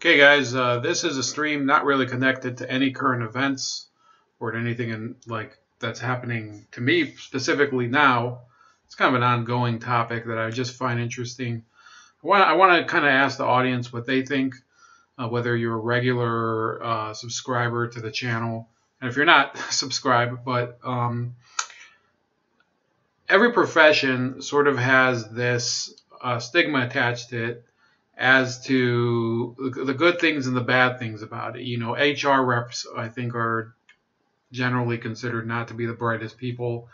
Okay, guys, this is a stream not really connected to any current events or to anything that's happening to me specifically now. It's kind of an ongoing topic that I just find interesting. I want to kind of ask the audience what they think, whether you're a regular subscriber to the channel, and if you're not, subscribe. But every profession sort of has this stigma attached to it as to the good things and the bad things about it. You know, HR reps, I think, are generally considered not to be the brightest people.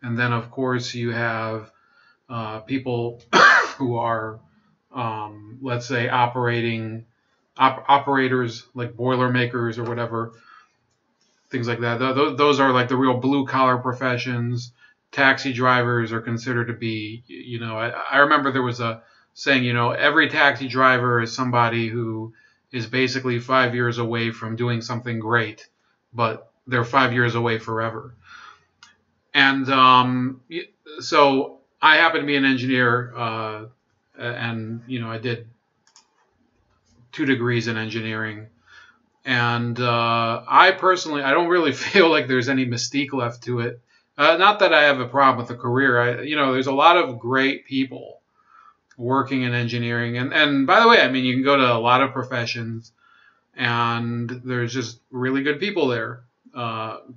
And then, of course, you have people who are, let's say, operators like Boilermakers or whatever, things like that. Those are like the real blue-collar professions. Taxi drivers are considered to be, you know, I remember there was a saying, you know, every taxi driver is somebody who is basically 5 years away from doing something great, but they're 5 years away forever. And so I happen to be an engineer, and, you know, I did 2 degrees in engineering. And I personally, I don't really feel like there's any mystique left to it. Not that I have a problem with the career. You know, there's a lot of great people working in engineering. And by the way, I mean, you can go to a lot of professions and there's just really good people there.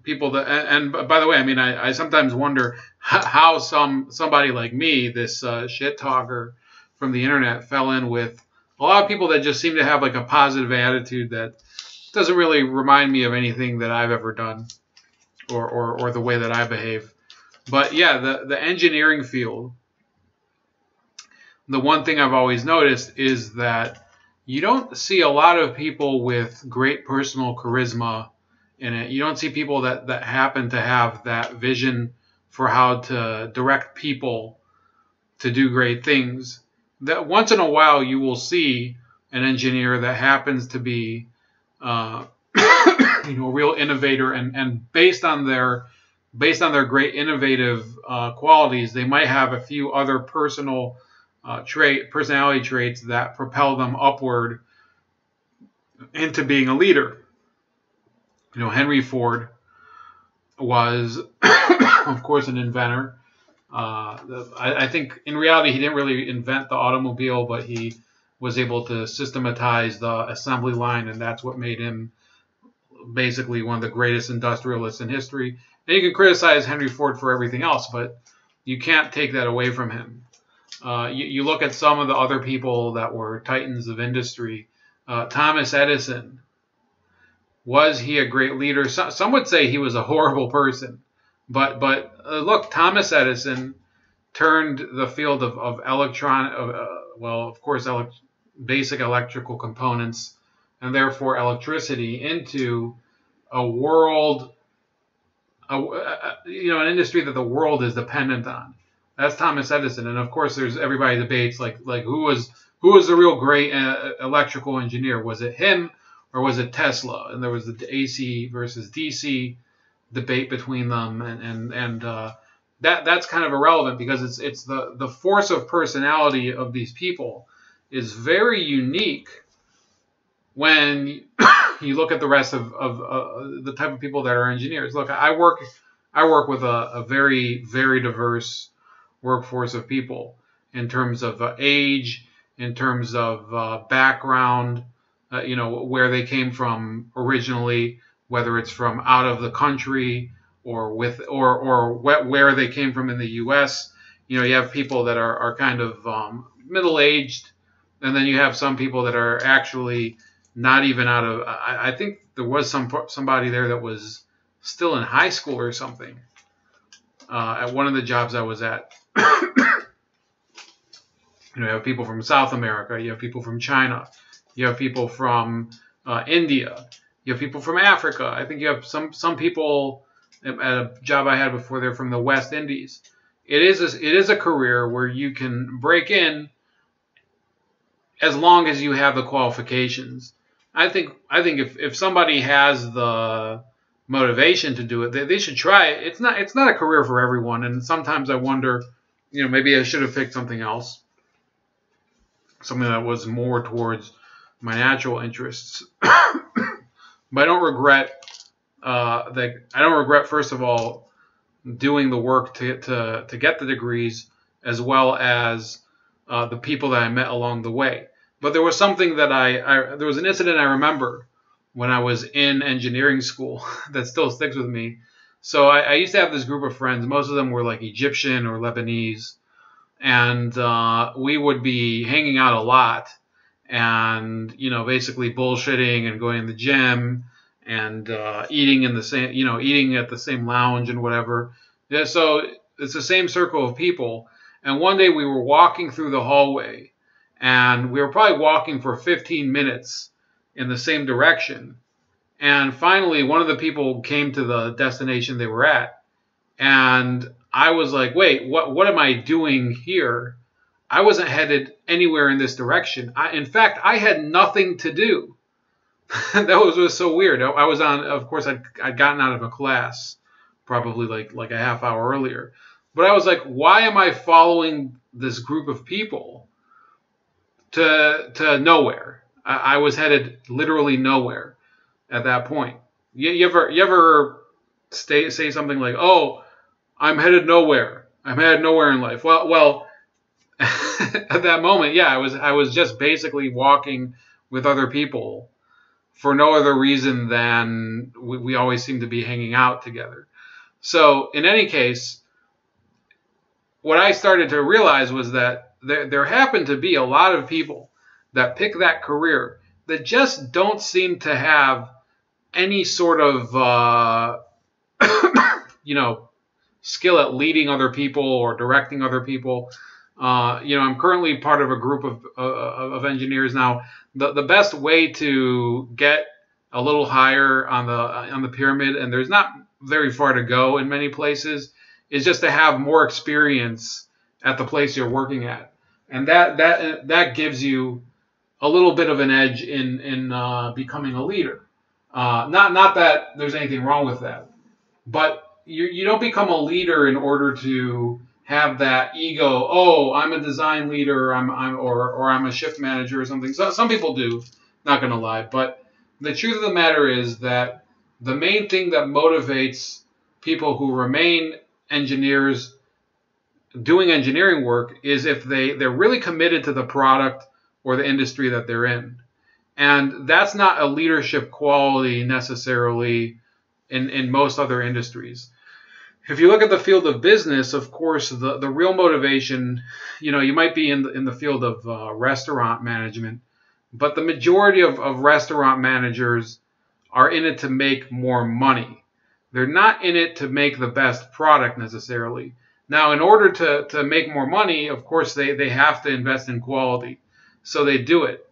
People that, and by the way, I mean, I sometimes wonder how somebody like me, this shit talker from the internet, fell in with a lot of people that just seem to have like a positive attitude that doesn't really remind me of anything that I've ever done or the way that I behave. But yeah, the engineering field, the one thing I've always noticed is that you don't see a lot of people with great personal charisma in it. You don't see people that happen to have that vision for how to direct people to do great things. That once in a while you will see an engineer that happens to be you know, a real innovator, and based on their great innovative qualities, they might have a few other personality traits that propel them upward into being a leader. You know, Henry Ford was, of course, an inventor. I think in reality he didn't really invent the automobile, but he was able to systematize the assembly line, and that's what made him basically one of the greatest industrialists in history. And you can criticize Henry Ford for everything else, but you can't take that away from him. You look at some of the other people that were titans of industry. Thomas Edison, was he a great leader? Some would say he was a horrible person. But look, Thomas Edison turned the field of basic electrical components and therefore electricity into a world, you know, an industry that the world is dependent on. That's Thomas Edison. And of course, everybody debates like who was the real great electrical engineer? Was it him or was it Tesla? And there was the AC versus DC debate between them, and that's kind of irrelevant because it's the force of personality of these people is very unique when you look at the rest of the type of people that are engineers. Look, I work with a very, very diverse workforce of people in terms of age, in terms of background, you know, where they came from originally, whether it's from out of the country or where they came from in the U.S. You know, you have people that are kind of middle-aged, and then you have some people that are actually not even out of. I think there was somebody there that was still in high school or something at one of the jobs I was at. You know, you have people from South America, you have people from China, you have people from India, you have people from Africa. I think you have some people at a job I had before, they're from the West Indies. It is a career where you can break in as long as you have the qualifications. I think if somebody has the motivation to do it, they should try it. It's not a career for everyone, and sometimes I wonder, you know, maybe I should have picked something else, something that was more towards my natural interests. But I don't regret I don't regret, first of all, doing the work to get the degrees, as well as the people that I met along the way. But there was something that there was an incident I remember when I was in engineering school that still sticks with me. So I used to have this group of friends. Most of them were like Egyptian or Lebanese. And we would be hanging out a lot and, basically bullshitting and going to the gym and eating in the same, eating at the same lounge and whatever. Yeah, so it's the same circle of people. And one day we were walking through the hallway, and we were probably walking for 15 minutes in the same direction. And finally, one of the people came to the destination they were at, and I was like, wait, what am I doing here? I wasn't headed anywhere in this direction. In fact, I had nothing to do. That was so weird. I was on, of course, I'd gotten out of a class probably like a half hour earlier. But I was like, why am I following this group of people to nowhere? I was headed literally nowhere at that point. You ever say something like, oh, I'm headed nowhere. I'm headed nowhere in life. Well, at that moment, yeah, I was just basically walking with other people for no other reason than we always seem to be hanging out together. So in any case, what I started to realize was that there happened to be a lot of people that pick that career that just don't seem to have any sort of, skill at leading other people or directing other people. I'm currently part of a group of engineers now. The best way to get a little higher on the pyramid, and there's not very far to go in many places, is just to have more experience at the place you're working at, and that gives you a little bit of an edge in becoming a leader. Not that there's anything wrong with that, but you don't become a leader in order to have that ego. Oh, I'm a design leader. Or I'm a shift manager or something. So some people do. Not gonna lie, but the truth of the matter is that the main thing that motivates people who remain engineers doing engineering work is if they're really committed to the product or the industry that they're in. And that's not a leadership quality necessarily in most other industries. If you look at the field of business, of course, the real motivation, you might be in the field of restaurant management, but the majority of restaurant managers are in it to make more money. They're not in it to make the best product necessarily. Now, in order to make more money, of course, they have to invest in quality. So they do it.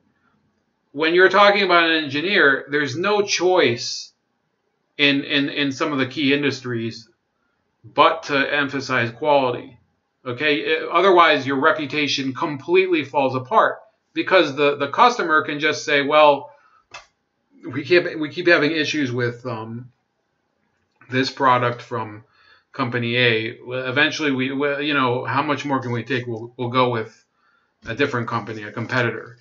When you're talking about an engineer, there's no choice in some of the key industries but to emphasize quality. Okay? Otherwise, your reputation completely falls apart because the customer can just say, well, we keep having issues with this product from company A. Eventually, how much more can we take? We'll go with a different company, a competitor.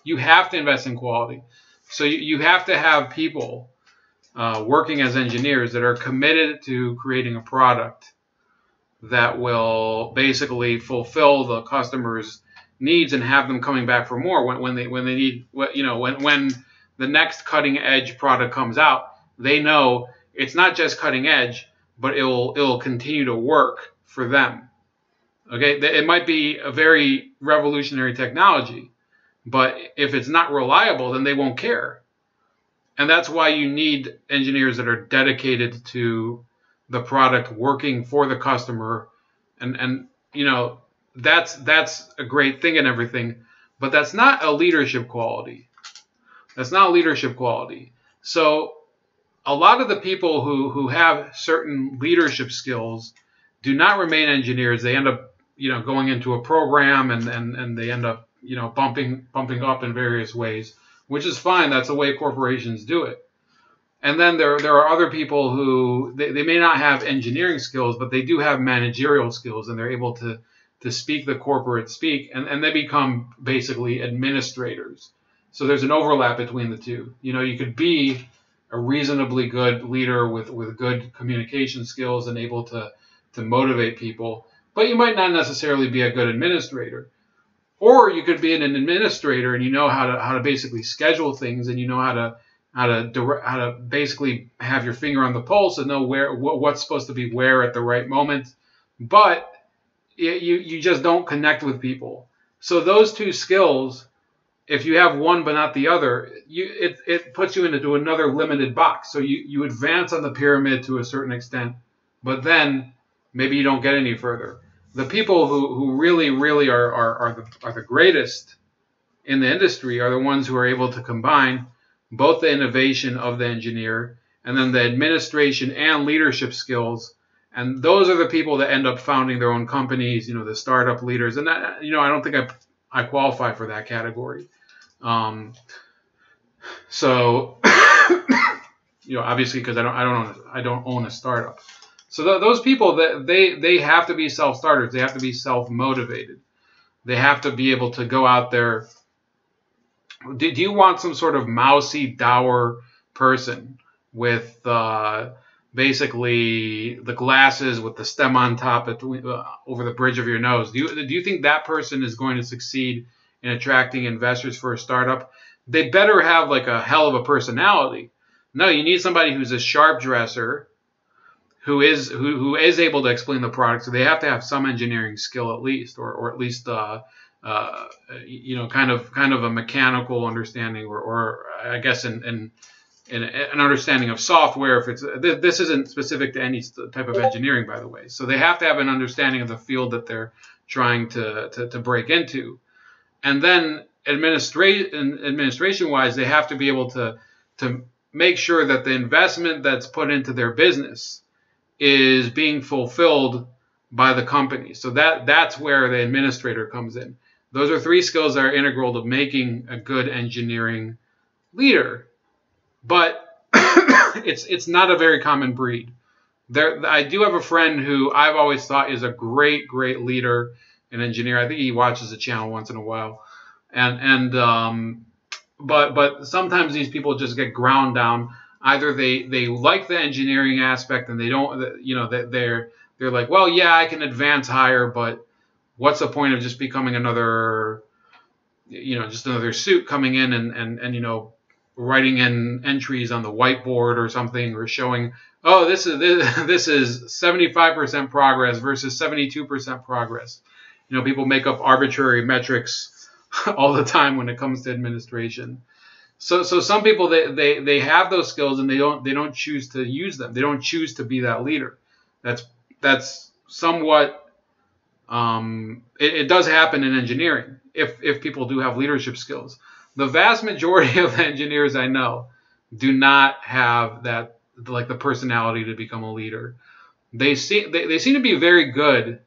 You have to invest in quality. So you have to have people working as engineers that are committed to creating a product that will basically fulfill the customer's needs and have them coming back for more when they need, when the next cutting edge product comes out. They know it's not just cutting edge, but it'll continue to work for them. Okay, it might be a very revolutionary technology, but if it's not reliable, then they won't care. And that's why you need engineers that are dedicated to the product working for the customer. And that's a great thing and everything, but that's not a leadership quality. That's not a leadership quality. So a lot of the people who have certain leadership skills do not remain engineers. They end up, going into a program and they end up, bumping up in various ways, which is fine. That's the way corporations do it. And then there are other people who they may not have engineering skills, but they do have managerial skills, and they're able to speak the corporate speak, and they become basically administrators. So there's an overlap between the two. You could be a reasonably good leader with good communication skills and able to motivate people, but you might not necessarily be a good administrator. Or you could be an administrator and you know how to basically schedule things, and you know how to basically have your finger on the pulse and know what's supposed to be where at the right moment. But you just don't connect with people. So those two skills, if you have one but not the other, it puts you into another limited box. So you advance on the pyramid to a certain extent, but then maybe you don't get any further. The people who really are the greatest in the industry are the ones who are able to combine both the innovation of the engineer and then the administration and leadership skills. And those are the people that end up founding their own companies, the startup leaders. And that, I don't think I qualify for that category. So, obviously, because I don't own a startup. So those people, that they have to be self-starters. They have to be self-motivated. They have to be able to go out there. Do you want some sort of mousy, dour person with basically the glasses with the stem on top over the bridge of your nose? Do you think that person is going to succeed in attracting investors for a startup? They better have like a hell of a personality. No, you need somebody who's a sharp dresser, who is able to explain the product. So they have to have some engineering skill at least, or at least kind of a mechanical understanding, or I guess in an understanding of software. If this isn't specific to any type of engineering, by the way. So they have to have an understanding of the field that they're trying to break into, and then administration wise, they have to be able to make sure that the investment that's put into their business is being fulfilled by the company. So that's where the administrator comes in. Those are three skills that are integral to making a good engineering leader. But it's not a very common breed. I do have a friend who I've always thought is a great leader and engineer. I think he watches the channel once in a while. But sometimes these people just get ground down. Either they like the engineering aspect and they don't, they're like, well, yeah, I can advance higher, but what's the point of just becoming another suit coming in and writing in entries on the whiteboard or something, or showing, oh, this is 75% progress versus 72% progress. People make up arbitrary metrics all the time when it comes to administration. So some people, they have those skills and they don't choose to use them. They don't choose to be that leader. That's somewhat it does happen in engineering if people do have leadership skills. The vast majority of engineers I know do not have that, like, the personality to become a leader. They seem to be very good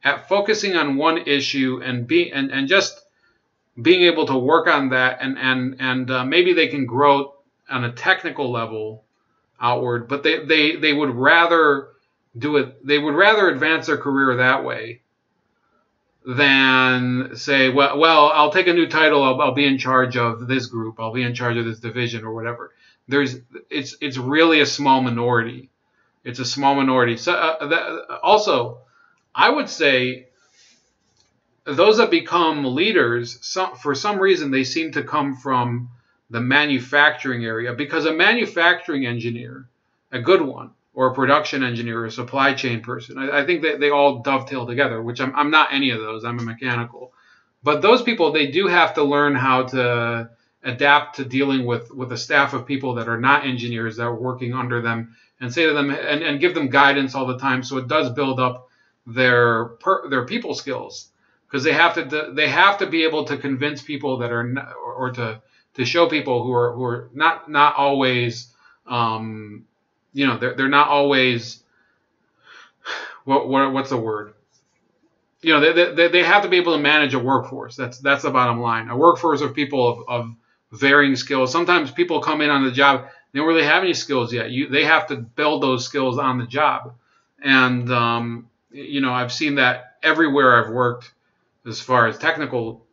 at focusing on one issue and just being able to work on that, and maybe they can grow on a technical level outward, but they would rather do it. They would rather advance their career that way than say, well, I'll take a new title. I'll be in charge of this group. I'll be in charge of this division or whatever. It's really a small minority. It's a small minority. So also, I would say those that become leaders, for some reason, they seem to come from the manufacturing area, because a manufacturing engineer, a good one, or a production engineer, or a supply chain person, I think that they all dovetail together, which I'm not any of those. I'm a mechanical. But those people, they do have to learn how to adapt to dealing with a staff of people that are not engineers, that are working under them, and say to them and give them guidance all the time. So it does build up their people skills, because they have to be able to convince people that are not, or to show people who are not always they're not always what's the word? They have to be able to manage a workforce. That's the bottom line. A workforce of people of varying skills. Sometimes people come in on the job, they don't really have any skills yet. They have to build those skills on the job. And I've seen that everywhere I've worked as far as technical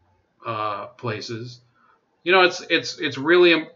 places. it's really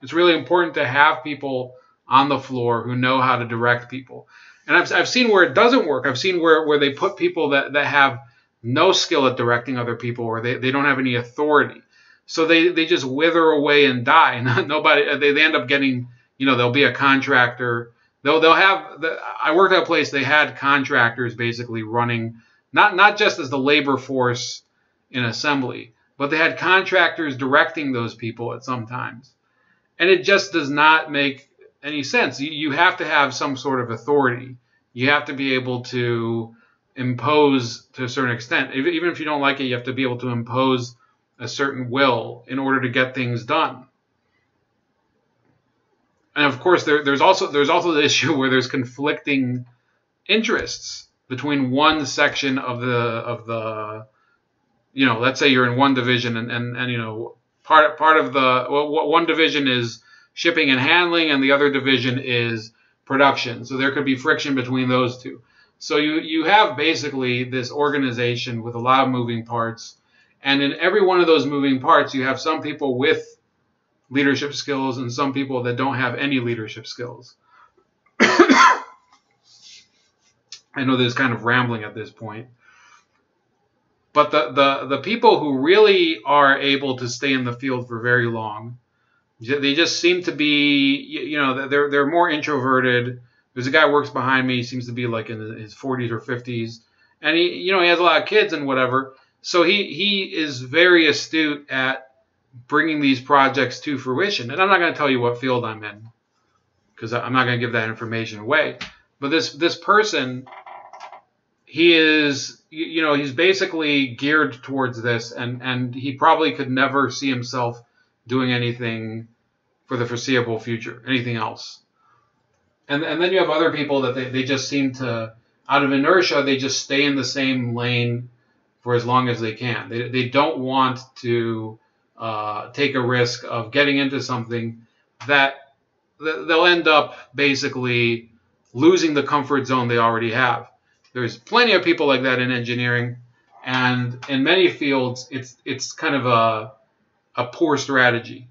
it's really important to have people on the floor who know how to direct people. And I've seen where it doesn't work. I've seen where they put people that have no skill at directing other people, or they don't have any authority. So they just wither away and die. Nobody, they end up getting, they'll be a contractor. They'll have, I worked at a place, they had contractors basically running, not just as the labor force in assembly, but they had contractors directing those people at some times. And it just does not make any sense. You have to have some sort of authority. You have to be able to impose to a certain extent. Even if you don't like it, you have to be able to impose a certain will in order to get things done. And of course, there's also the issue where there's conflicting interests between one section of the let's say you're in one division and part of one division is shipping and handling, and the other division is production. So there could be friction between those two. So you have basically this organization with a lot of moving parts, and in every one of those moving parts, you have some people with leadership skills and some people that don't have any leadership skills. I know this is kind of rambling at this point. But the people who really are able to stay in the field for very long, they just seem to be, they're more introverted. There's a guy who works behind me. He seems to be like in his 40s or 50s. And he has a lot of kids and whatever. So he is very astute at bringing these projects to fruition. And I'm not going to tell you what field I'm in, because I'm not going to give that information away. But this person, he is, he's basically geared towards this, and he probably could never see himself doing anything for the foreseeable future, anything else. And then you have other people that they just seem to, out of inertia, they just stay in the same lane for as long as they can. They don't want to take a risk of getting into something that they'll end up basically losing the comfort zone they already have. There's plenty of people like that in engineering, and in many fields, it's kind of a poor strategy,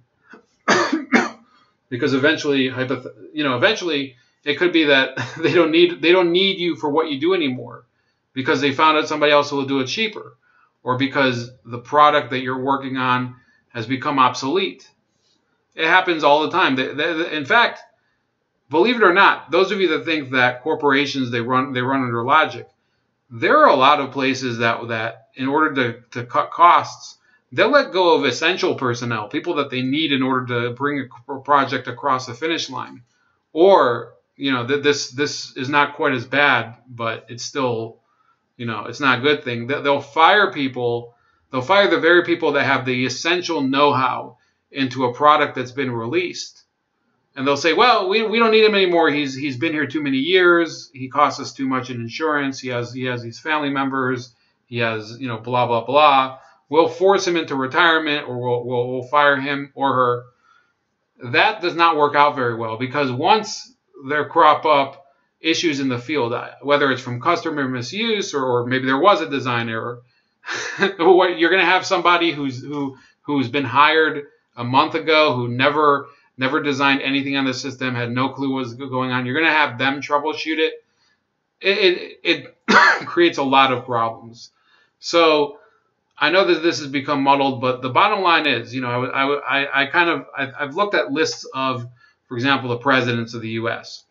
because eventually it could be that they don't need you for what you do anymore, because they found out somebody else will do it cheaper, or because the product that you're working on has become obsolete. It happens all the time. In fact, believe it or not, those of you that think that corporations they run under logic, there are a lot of places that in order to cut costs, they'll let go of essential personnel, people that they need in order to bring a project across the finish line. Or this is not quite as bad, but it's still it's not a good thing. They'll fire people. They'll fire the very people that have the essential know-how into a product that's been released. And they'll say, well, we don't need him anymore. He's been here too many years. He costs us too much in insurance. He has these family members. He has, blah, blah, blah. We'll force him into retirement, or we'll fire him or her. That does not work out very well, because once there crop up issues in the field, whether it's from customer misuse or maybe there was a design error, you're going to have somebody who's been hired a month ago, who never designed anything on the system, had no clue what was going on. You're going to have them troubleshoot it. It creates a lot of problems. So I know that this has become muddled, but the bottom line is, I've looked at lists of, for example, the presidents of the U.S.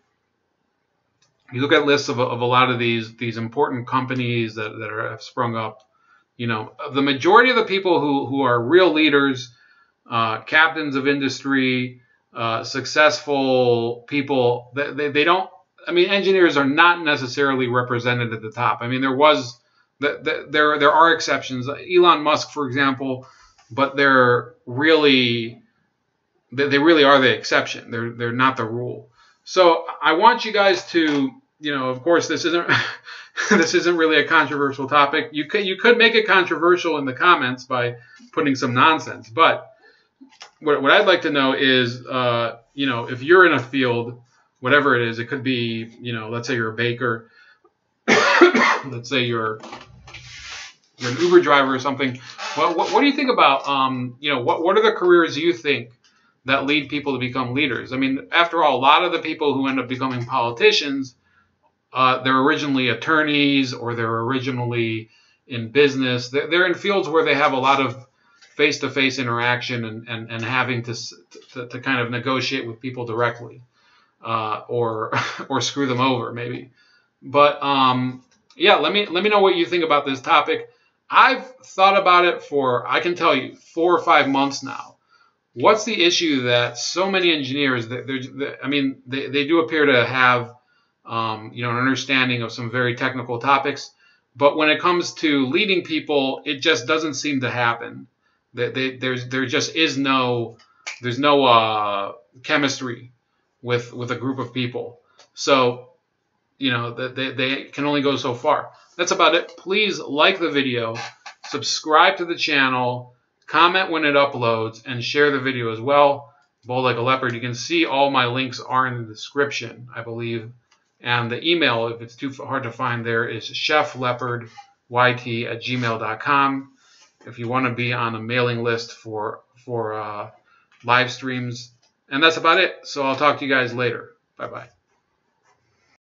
You look at lists of a lot of these important companies that have sprung up. The majority of the people who are real leaders, captains of industry, successful people, they don't. I mean, engineers are not necessarily represented at the top. I mean, there are exceptions. Elon Musk, for example, but they really are the exception. They're not the rule. So I want you guys to, of course, this isn't really a controversial topic. You could make it controversial in the comments by putting some nonsense. But what I'd like to know is, if you're in a field, whatever it is, it could be, let's say you're a baker. Let's say you're you're an Uber driver or something. What do you think about, what are the careers you think that lead people to become leaders? I mean, after all, a lot of the people who end up becoming politicians, they're originally attorneys or they're originally in business. They're in fields where they have a lot of face-to-face interaction and having to kind of negotiate with people directly, or or screw them over maybe. But yeah, let me know what you think about this topic. I've thought about it for, I can tell you, 4 or 5 months now. What's the issue that so many engineers, they do appear to have an understanding of some very technical topics, but when it comes to leading people, it just doesn't seem to happen. There just is there's no chemistry with a group of people. So they can only go so far. That's about it. Please like the video, subscribe to the channel, comment when it uploads, and share the video as well. Bold like a leopard. You can see all my links are in the description, I believe. And the email, if it's too hard to find there, is chefleopardyt@gmail.com. If you want to be on a mailing list for live streams. And that's about it. So I'll talk to you guys later. Bye-bye.